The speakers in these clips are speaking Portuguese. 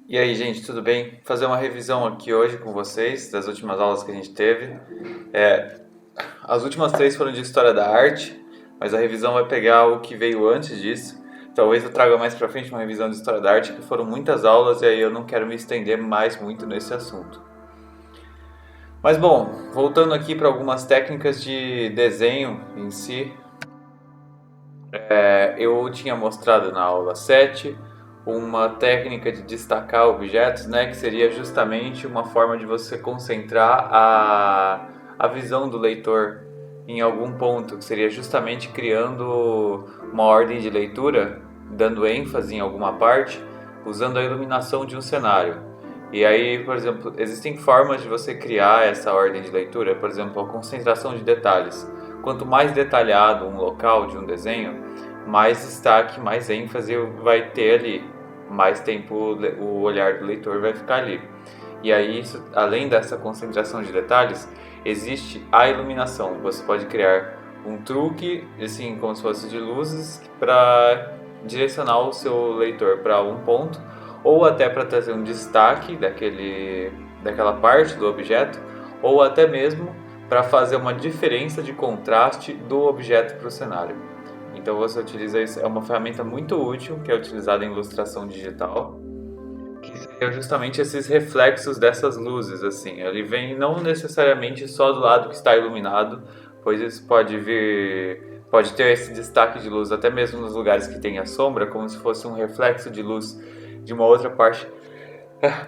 E aí, gente, tudo bem? Vou fazer uma revisão aqui hoje com vocês das últimas aulas que a gente teve. É, as últimas três foram de História da Arte, mas a revisão vai pegar o que veio antes disso. Talvez eu traga mais pra frente uma revisão de História da Arte, que foram muitas aulas e aí eu não quero me estender mais muito nesse assunto. Mas bom, voltando aqui para algumas técnicas de desenho em si, eu tinha mostrado na aula 7 uma técnica de destacar objetos, né, que seria justamente uma forma de você concentrar a visão do leitor em algum ponto, que seria justamente criando uma ordem de leitura, dando ênfase em alguma parte, usando a iluminação de um cenário. E aí, por exemplo, existem formas de você criar essa ordem de leitura, por exemplo, a concentração de detalhes. Quanto mais detalhado um local de um desenho, mais destaque, mais ênfase vai ter ali, mais tempo o olhar do leitor vai ficar ali. E aí, além dessa concentração de detalhes, existe a iluminação. Você pode criar um truque, assim, como se fosse de luzes, para direcionar o seu leitor para um ponto, ou até para trazer um destaque daquela parte do objeto, ou até mesmo para fazer uma diferença de contraste do objeto para o cenário. Então você utiliza isso, é uma ferramenta muito útil que é utilizada em ilustração digital, que seria justamente esses reflexos dessas luzes, assim. Ele vem não necessariamente só do lado que está iluminado, pois isso pode ter esse destaque de luz até mesmo nos lugares que tem a sombra, como se fosse um reflexo de luz de uma outra parte,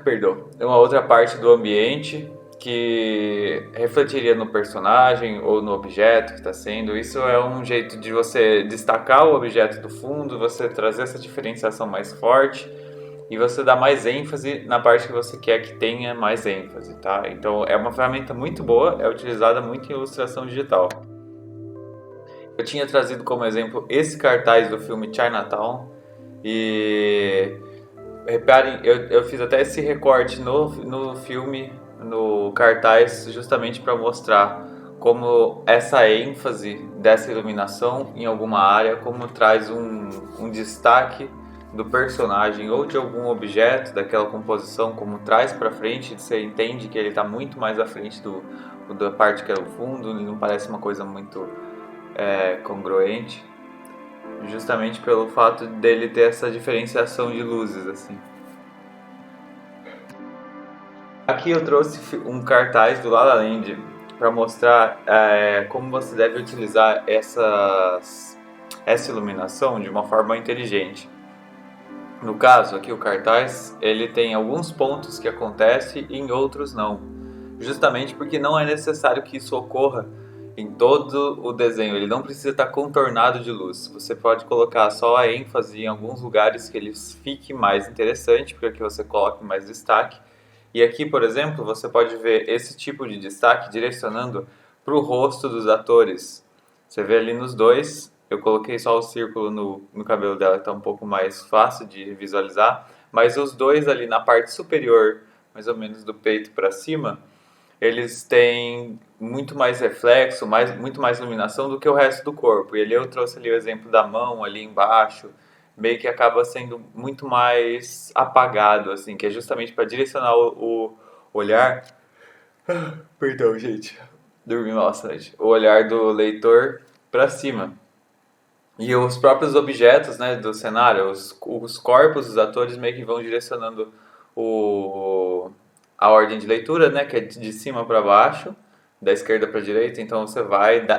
perdão, de uma outra parte do ambiente que refletiria no personagem ou no objeto que está sendo. Isso é um jeito de você destacar o objeto do fundo, você trazer essa diferenciação mais forte e você dar mais ênfase na parte que você quer que tenha mais ênfase, tá? Então é uma ferramenta muito boa, é utilizada muito em ilustração digital. Eu tinha trazido como exemplo esse cartaz do filme Chinatown e reparem, eu fiz até esse recorte no filme, no cartaz, justamente para mostrar como essa ênfase dessa iluminação em alguma área, como traz um destaque do personagem ou de algum objeto daquela composição, como traz para frente, você entende que ele está muito mais à frente da parte que é o fundo, e não parece uma coisa muito congruente, justamente pelo fato dele ter essa diferenciação de luzes, assim. Aqui eu trouxe um cartaz do La La Land para mostrar como você deve utilizar essa iluminação de uma forma inteligente. No caso, aqui o cartaz, ele tem alguns pontos que acontecem e em outros não. Justamente porque não é necessário que isso ocorra em todo o desenho, ele não precisa estar contornado de luz. Você pode colocar só a ênfase em alguns lugares que ele fique mais interessante, para que você coloque mais destaque. E aqui, por exemplo, você pode ver esse tipo de destaque direcionando para o rosto dos atores. Você vê ali nos dois, eu coloquei só o círculo no cabelo dela, que está um pouco mais fácil de visualizar, mas os dois ali na parte superior, mais ou menos do peito para cima, eles têm muito mais reflexo, muito mais iluminação do que o resto do corpo. E ali eu trouxe ali o exemplo da mão ali embaixo, meio que acaba sendo muito mais apagado, assim, que é justamente para direcionar o olhar. Perdão, gente. Dormi bastante. O olhar do leitor para cima. E os próprios objetos, né, do cenário, os corpos dos atores meio que vão direcionando o, a ordem de leitura, né, que é de cima para baixo, da esquerda para a direita. Então você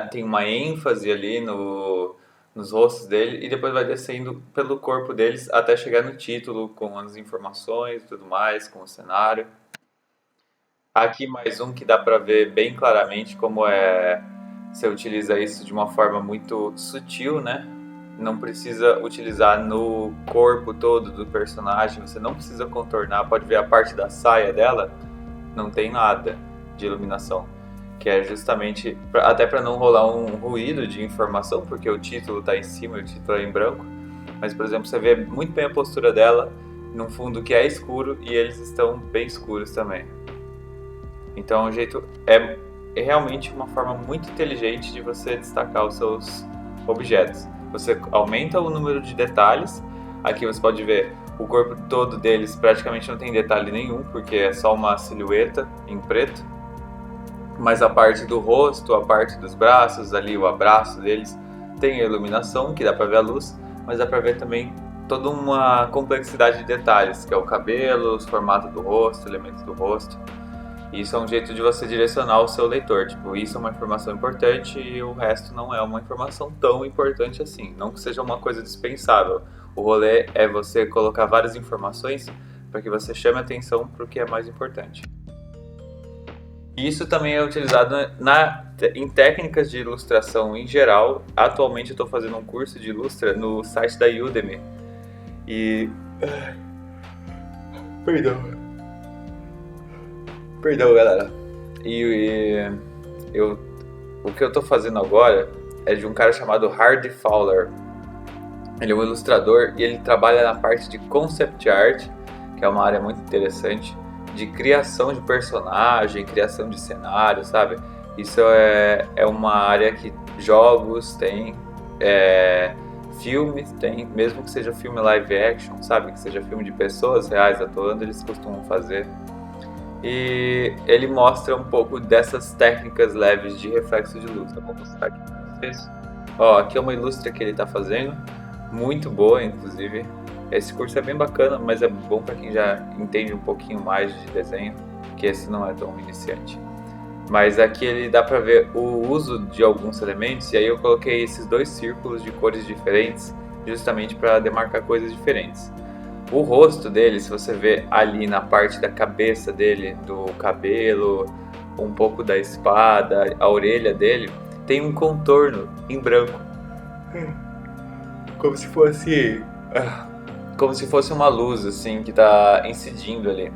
tem uma ênfase ali nos rostos dele e depois vai descendo pelo corpo deles até chegar no título com as informações e tudo mais, com o cenário. Aqui mais um que dá para ver bem claramente como você utiliza isso de uma forma muito sutil, né? Não precisa utilizar no corpo todo do personagem, você não precisa contornar, pode ver a parte da saia dela, não tem nada de iluminação, que é justamente até para não rolar um ruído de informação, porque o título está em cima e o título é em branco. Mas, por exemplo, você vê muito bem a postura dela num fundo que é escuro e eles estão bem escuros também. Então, o jeito é realmente uma forma muito inteligente de você destacar os seus objetos. Você aumenta o número de detalhes. Aqui você pode ver O corpo todo deles praticamente não tem detalhe nenhum, porque é só uma silhueta em preto. Mas a parte do rosto, a parte dos braços, ali o abraço deles, tem a iluminação, que dá pra ver a luz, mas dá pra ver também toda uma complexidade de detalhes, que é o cabelo, os formatos do rosto, elementos do rosto. E isso é um jeito de você direcionar o seu leitor, tipo, isso é uma informação importante e o resto não é uma informação tão importante assim, não que seja uma coisa dispensável. O rolê é você colocar várias informações para que você chame a atenção para o que é mais importante. E isso também é utilizado em técnicas de ilustração em geral. Atualmente eu estou fazendo um curso de ilustra no site da Udemy. E... Perdão, galera. O que eu estou fazendo agora é de um cara chamado Hardy Fowler. Ele é um ilustrador e ele trabalha na parte de concept art, que é uma área muito interessante, de criação de personagem, criação de cenário, sabe? Isso é uma área que jogos tem, filmes tem, mesmo que seja filme live action, sabe? Que seja filme de pessoas reais atuando, eles costumam fazer. E ele mostra um pouco dessas técnicas leves de reflexo de luz. Eu vou mostrar aqui para vocês. Ó, aqui é uma ilustra que ele está fazendo, muito boa, inclusive. Esse curso é bem bacana, mas é bom para quem já entende um pouquinho mais de desenho, que esse não é tão iniciante. Mas aqui ele dá para ver o uso de alguns elementos, e aí eu coloquei esses dois círculos de cores diferentes, justamente para demarcar coisas diferentes. O rosto dele, se você vê ali na parte da cabeça dele, do cabelo, um pouco da espada, a orelha dele, tem um contorno em branco. Como se fosse uma luz, assim, que tá incidindo ali.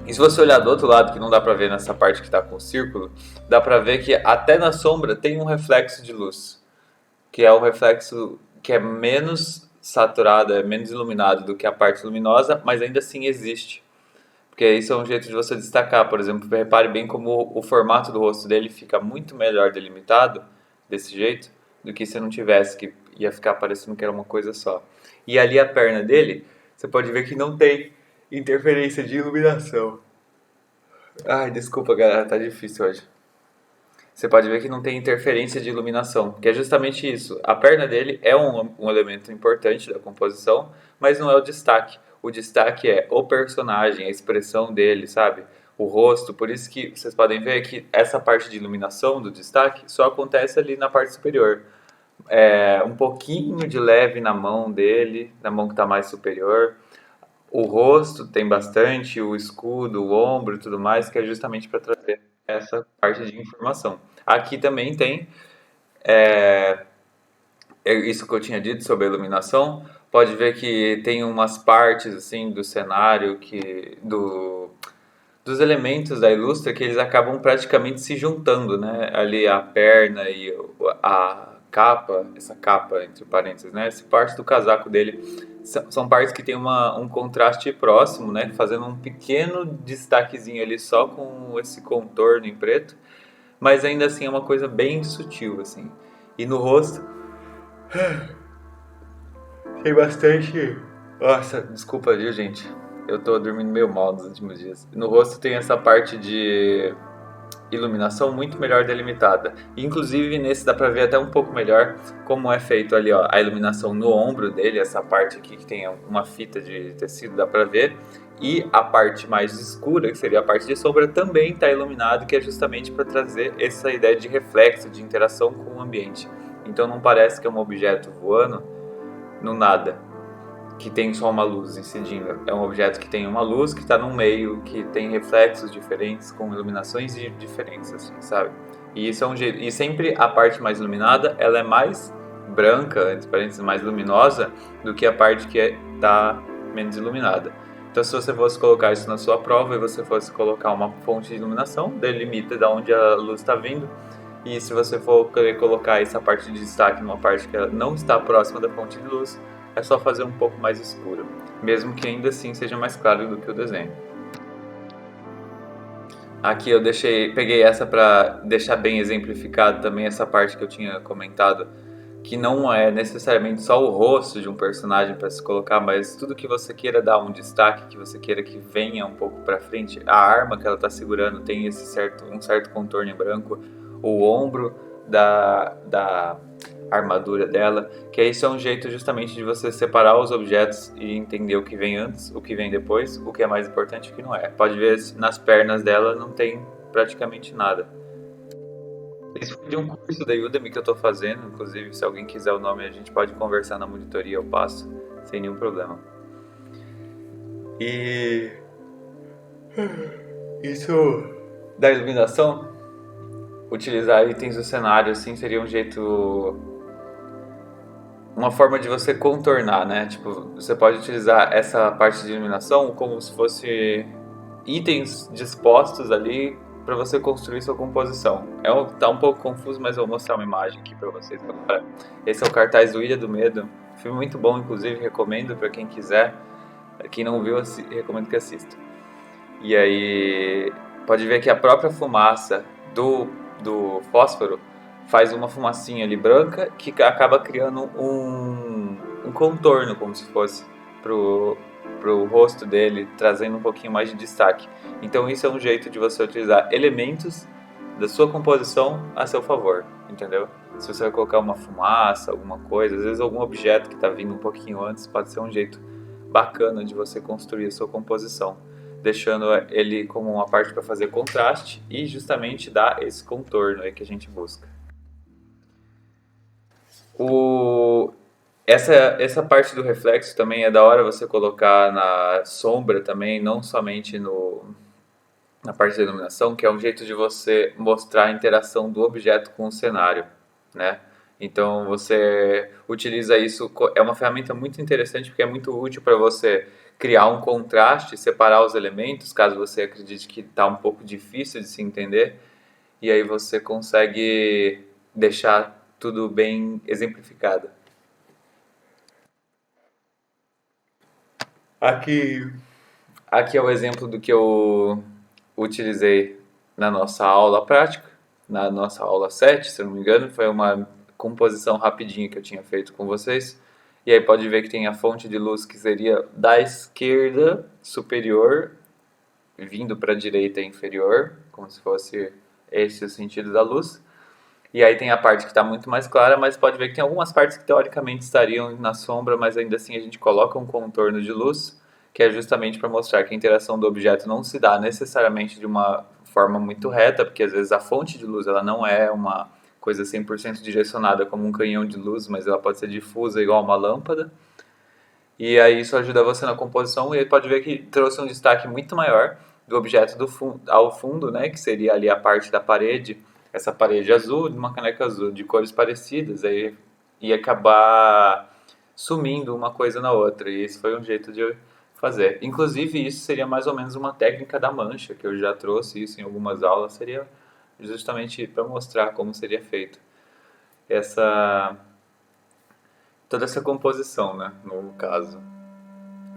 E se você olhar do outro lado, que não dá pra ver nessa parte que tá com o círculo, dá pra ver que até na sombra tem um reflexo de luz. Que é um reflexo que é menos saturado, é menos iluminado do que a parte luminosa, mas ainda assim existe. Porque isso é um jeito de você destacar. Por exemplo, repare bem como o formato do rosto dele fica muito melhor delimitado desse jeito do que se não tivesse, que ia ficar parecendo que era uma coisa só. E ali a perna dele, você pode ver que não tem interferência de iluminação. Ai, desculpa galera, tá difícil hoje. Você pode ver que não tem interferência de iluminação, que é justamente isso. A perna dele é um elemento importante da composição, mas não é o destaque. O destaque é o personagem, a expressão dele, sabe? O rosto, por isso que vocês podem ver que essa parte de iluminação do destaque só acontece ali na parte superior. Um pouquinho de leve na mão dele, na mão que está mais superior. O rosto tem bastante, o escudo, o ombro e tudo mais, que é justamente para trazer essa parte de informação. Aqui também tem isso que eu tinha dito sobre a iluminação. Pode ver que tem umas partes assim do cenário dos elementos da ilustra que eles acabam praticamente se juntando, né? Ali a perna e a capa, essa capa entre parênteses, né? Essa parte do casaco dele são partes que tem um contraste próximo, né? Fazendo um pequeno destaquezinho ali só com esse contorno em preto, mas ainda assim é uma coisa bem sutil, assim. E no rosto tem bastante... Nossa, desculpa, viu, gente? Eu tô dormindo meio mal nos últimos dias. No rosto tem essa parte de iluminação muito melhor delimitada. Inclusive nesse dá pra ver até um pouco melhor como é feito ali, ó, a iluminação no ombro dele, essa parte aqui que tem uma fita de tecido, dá pra ver. E a parte mais escura, que seria a parte de sombra, também está iluminado, que é justamente para trazer essa ideia de reflexo, de interação com o ambiente. Então não parece que é um objeto voando no nada, que tem só uma luz incidindo. É um objeto que tem uma luz, que está no meio, que tem reflexos diferentes, com iluminações diferentes, assim, sabe? E isso é um jeito. E sempre a parte mais iluminada, ela é mais branca, entre parênteses, mais luminosa, do que a parte que está menos iluminada. Então, se você fosse colocar isso na sua prova e você fosse colocar uma fonte de iluminação, delimita de onde a luz está vindo. E se você for querer colocar essa parte de destaque numa parte que ela não está próxima da fonte de luz, é só fazer um pouco mais escuro, mesmo que ainda assim seja mais claro do que o desenho. Aqui eu peguei essa para deixar bem exemplificado também essa parte que eu tinha comentado, que não é necessariamente só o rosto de um personagem para se colocar, mas tudo que você queira dar um destaque, que você queira que venha um pouco para frente. A arma que ela está segurando tem um certo contorno em branco, o ombro da armadura dela, que isso é um jeito justamente de você separar os objetos e entender o que vem antes, o que vem depois, o que é mais importante e o que não é. Pode ver nas pernas dela não tem praticamente nada. Isso foi de um curso da Udemy que eu tô fazendo, inclusive se alguém quiser o nome a gente pode conversar na monitoria, eu passo, sem nenhum problema. E isso da iluminação, utilizar itens do cenário assim seria um jeito, uma forma de você contornar, né? Tipo, você pode utilizar essa parte de iluminação como se fosse itens dispostos ali para você construir sua composição. Tá um pouco confuso, mas eu vou mostrar uma imagem aqui para vocês agora. Esse é o cartaz do Ilha do Medo, filme muito bom, inclusive recomendo para quem quiser. Quem não viu, recomendo que assista. E aí pode ver que a própria fumaça do fósforo faz uma fumacinha ali branca que acaba criando um contorno, como se fosse pro rosto dele, trazendo um pouquinho mais de destaque. Então isso é um jeito de você utilizar elementos da sua composição a seu favor, entendeu? Se você vai colocar uma fumaça, alguma coisa, às vezes algum objeto que está vindo um pouquinho antes, pode ser um jeito bacana de você construir a sua composição, deixando ele como uma parte para fazer contraste e justamente dar esse contorno aí que a gente busca. Essa parte do reflexo também é da hora você colocar na sombra também, não somente na parte da iluminação, que é um jeito de você mostrar a interação do objeto com o cenário, né? Então você utiliza isso, é uma ferramenta muito interessante porque é muito útil para você criar um contraste, separar os elementos, caso você acredite que está um pouco difícil de se entender, e aí você consegue deixar tudo bem exemplificado. Aqui é o exemplo do que eu utilizei na nossa aula prática, na nossa aula 7, se eu não me engano, foi uma composição rapidinha que eu tinha feito com vocês. E aí pode ver que tem a fonte de luz que seria da esquerda superior, vindo para a direita inferior, como se fosse esse o sentido da luz. E aí tem a parte que está muito mais clara, mas pode ver que tem algumas partes que teoricamente estariam na sombra, mas ainda assim a gente coloca um contorno de luz, que é justamente para mostrar que a interação do objeto não se dá necessariamente de uma forma muito reta, porque às vezes a fonte de luz ela não é uma coisa 100% direcionada como um canhão de luz, mas ela pode ser difusa igual uma lâmpada. E aí isso ajuda você na composição e aí pode ver que trouxe um destaque muito maior do objeto ao fundo, né, que seria ali a parte da parede, essa parede azul, de uma caneca azul, de cores parecidas, aí ia acabar sumindo uma coisa na outra, e esse foi um jeito de fazer. Inclusive, isso seria mais ou menos uma técnica da mancha, que eu já trouxe isso em algumas aulas, seria justamente para mostrar como seria feito toda essa composição, né, no caso.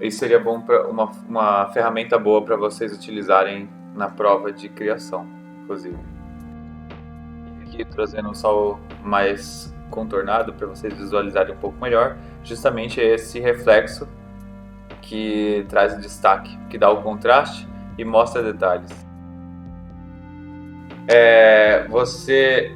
Isso seria bom para uma ferramenta boa para vocês utilizarem na prova de criação, inclusive. Aqui trazendo um sol mais contornado para vocês visualizarem um pouco melhor, justamente esse reflexo que traz o destaque, que dá o contraste e mostra detalhes.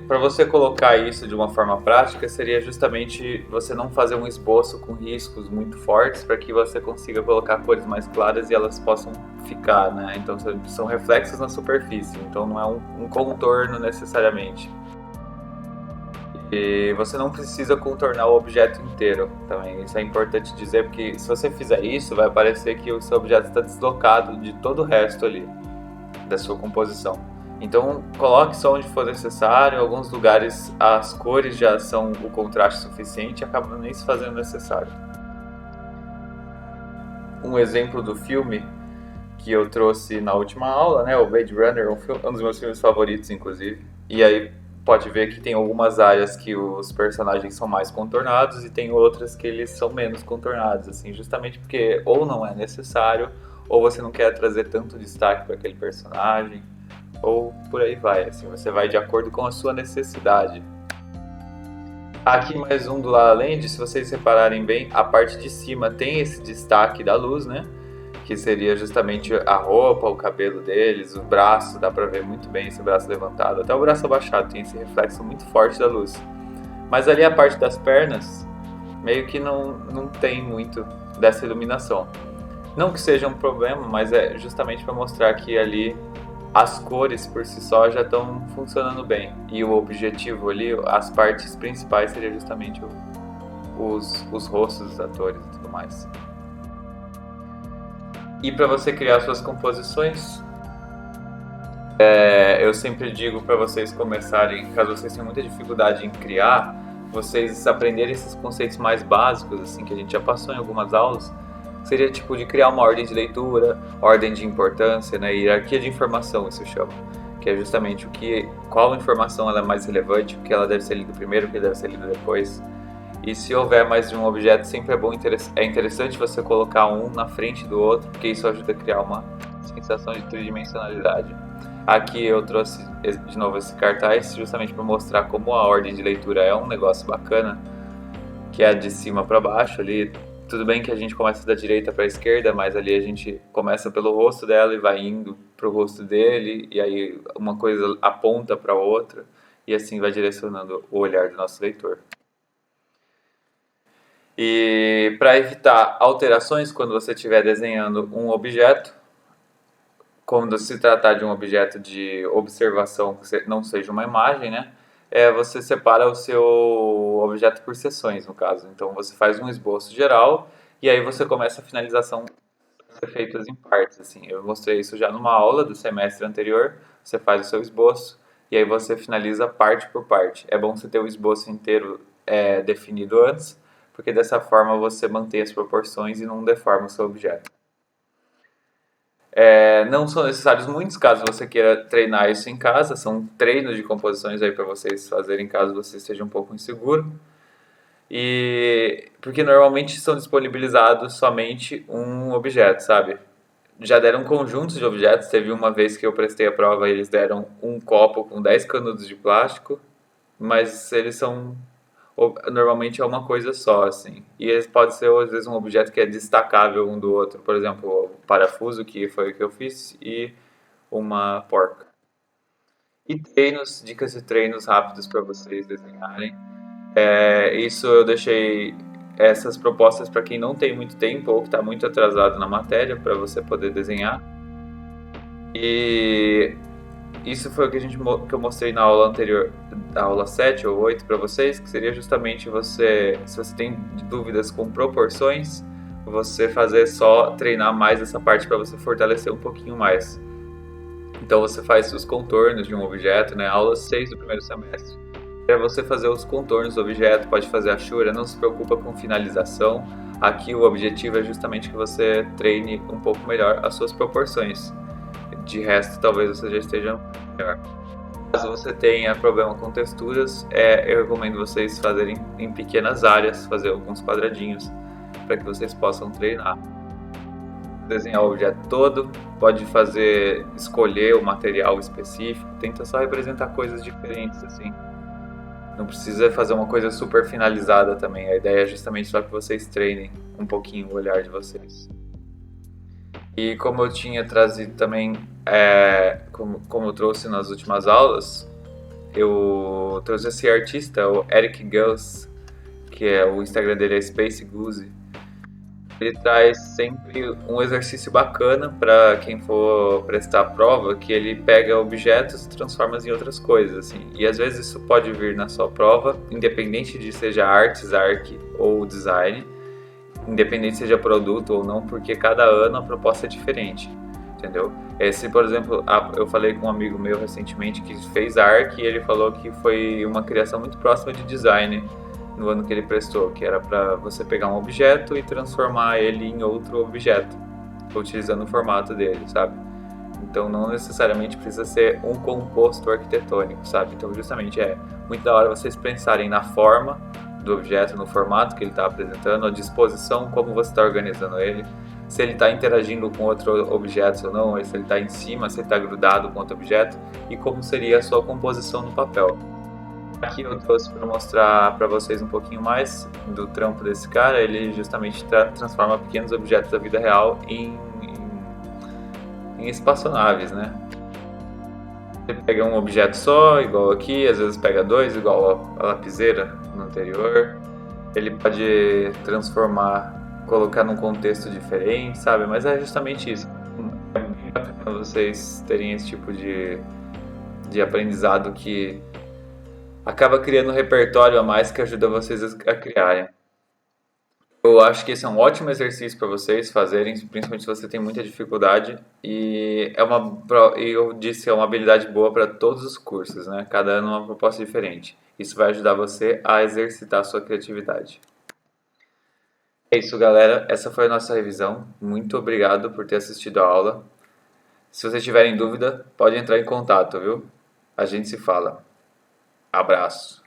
Para você colocar isso de uma forma prática, seria justamente você não fazer um esboço com riscos muito fortes para que você consiga colocar cores mais claras e elas possam ficar, né? Então são reflexos na superfície, então não é um contorno necessariamente. E você não precisa contornar o objeto inteiro também, isso é importante dizer, porque se você fizer isso, vai parecer que o seu objeto está deslocado de todo o resto ali, da sua composição. Então, coloque só onde for necessário. Em alguns lugares as cores já são o contraste suficiente e acabam nem se fazendo necessário. Um exemplo do filme que eu trouxe na última aula, né, o Blade Runner, um dos meus filmes favoritos, inclusive. E aí pode ver que tem algumas áreas que os personagens são mais contornados e tem outras que eles são menos contornados, assim, justamente porque ou não é necessário, ou você não quer trazer tanto destaque para aquele personagem, ou por aí vai, assim, você vai de acordo com a sua necessidade. Aqui mais um do La La Land, se vocês repararem bem, a parte de cima tem esse destaque da luz, né? Que seria justamente a roupa, o cabelo deles, o braço, dá pra ver muito bem esse braço levantado, até o braço abaixado tem esse reflexo muito forte da luz. Mas ali a parte das pernas, meio que não tem muito dessa iluminação. Não que seja um problema, mas é justamente para mostrar que ali as cores por si só já estão funcionando bem. E o objetivo ali, as partes principais, seria justamente os rostos dos atores e tudo mais. E para você criar suas composições, eu sempre digo para vocês começarem, caso vocês tenham muita dificuldade em criar, vocês aprenderem esses conceitos mais básicos, assim, que a gente já passou em algumas aulas, seria tipo de criar uma ordem de leitura, ordem de importância, né, hierarquia de informação, isso chama, que é justamente qual informação ela é mais relevante, o que ela deve ser lida primeiro, o que deve ser lido depois. E se houver mais de um objeto, sempre é interessante você colocar um na frente do outro, porque isso ajuda a criar uma sensação de tridimensionalidade. Aqui eu trouxe de novo esse cartaz justamente para mostrar como a ordem de leitura é um negócio bacana, que é de cima para baixo ali. Tudo bem que a gente começa da direita para a esquerda, mas ali a gente começa pelo rosto dela e vai indo para o rosto dele, e aí uma coisa aponta para a outra, e assim vai direcionando o olhar do nosso leitor. E para evitar alterações quando você estiver desenhando um objeto, quando se tratar de um objeto de observação que não seja uma imagem, né? Você separa o seu objeto por seções, no caso. Então você faz um esboço geral e aí você começa a finalização a ser feitas em partes. Assim. Eu mostrei isso já numa aula do semestre anterior. Você faz o seu esboço e aí você finaliza parte por parte. É bom você ter o esboço inteiro definido antes, porque dessa forma você mantém as proporções e não deforma o seu objeto. Não são necessários muitos caso você queira treinar isso em casa, são treinos de composições aí para vocês fazerem caso você esteja um pouco inseguro. E porque normalmente são disponibilizados somente um objeto, sabe? Já deram conjuntos de objetos, teve uma vez que eu prestei a prova, eles deram um copo com 10 canudos de plástico, mas eles são normalmente é uma coisa só, assim. E esse pode ser, às vezes, um objeto que é destacável um do outro. Por exemplo, o parafuso, que foi o que eu fiz, e uma porca. E treinos, dicas de treinos rápidos para vocês desenharem. Isso eu deixei essas propostas para quem não tem muito tempo ou que está muito atrasado na matéria, para você poder desenhar. E isso foi o que eu mostrei na aula anterior, da aula 7 ou 8 para vocês, que seria justamente se você tem dúvidas com proporções, você treinar mais essa parte para você fortalecer um pouquinho mais. Então você faz os contornos de um objeto, né? Aula 6 do primeiro semestre. Para você fazer os contornos do objeto, pode fazer a achura, não se preocupa com finalização. Aqui o objetivo é justamente que você treine um pouco melhor as suas proporções. De resto, talvez você já esteja melhor. Caso você tenha problema com texturas, eu recomendo vocês fazerem em pequenas áreas, fazer alguns quadradinhos, para que vocês possam treinar. Desenhar o objeto todo, pode escolher o material específico, tenta só representar coisas diferentes, assim. Não precisa fazer uma coisa super finalizada também, a ideia é justamente só que vocês treinem um pouquinho o olhar de vocês. E como eu tinha trazido também, como eu trouxe nas últimas aulas, eu trouxe esse artista, o Eric Gels, que o Instagram dele é Space Goose. Ele traz sempre um exercício bacana para quem for prestar a prova, que ele pega objetos e transforma em outras coisas, assim. E às vezes isso pode vir na sua prova, independente de seja artes, arte ou design, independente seja produto ou não, porque cada ano a proposta é diferente, entendeu? Por exemplo, eu falei com um amigo meu recentemente que fez arte e ele falou que foi uma criação muito próxima de design no ano que ele prestou, que era para você pegar um objeto e transformar ele em outro objeto, utilizando o formato dele, sabe? Então não necessariamente precisa ser um composto arquitetônico, sabe? Então justamente é muito da hora vocês pensarem na forma do objeto, no formato que ele está apresentando, a disposição, como você está organizando ele, se ele está interagindo com outro objeto ou não, se ele está em cima, se ele está grudado com outro objeto e como seria a sua composição no papel. Aqui eu trouxe para mostrar para vocês um pouquinho mais do trampo desse cara. Ele justamente transforma pequenos objetos da vida real em espaçonaves, né? Ele pega um objeto só, igual aqui, às vezes pega dois, igual a lapiseira no anterior. Ele pode transformar, colocar num contexto diferente, sabe? Mas é justamente isso. É bem bacana vocês terem esse tipo de aprendizado que acaba criando um repertório a mais que ajuda vocês a criarem. Eu acho que esse é um ótimo exercício para vocês fazerem, principalmente se você tem muita dificuldade. E eu disse, é uma habilidade boa para todos os cursos, né? Cada ano é uma proposta diferente. Isso vai ajudar você a exercitar a sua criatividade. É isso, galera. Essa foi a nossa revisão. Muito obrigado por ter assistido a aula. Se vocês tiverem dúvida, pode entrar em contato, viu? A gente se fala. Abraço.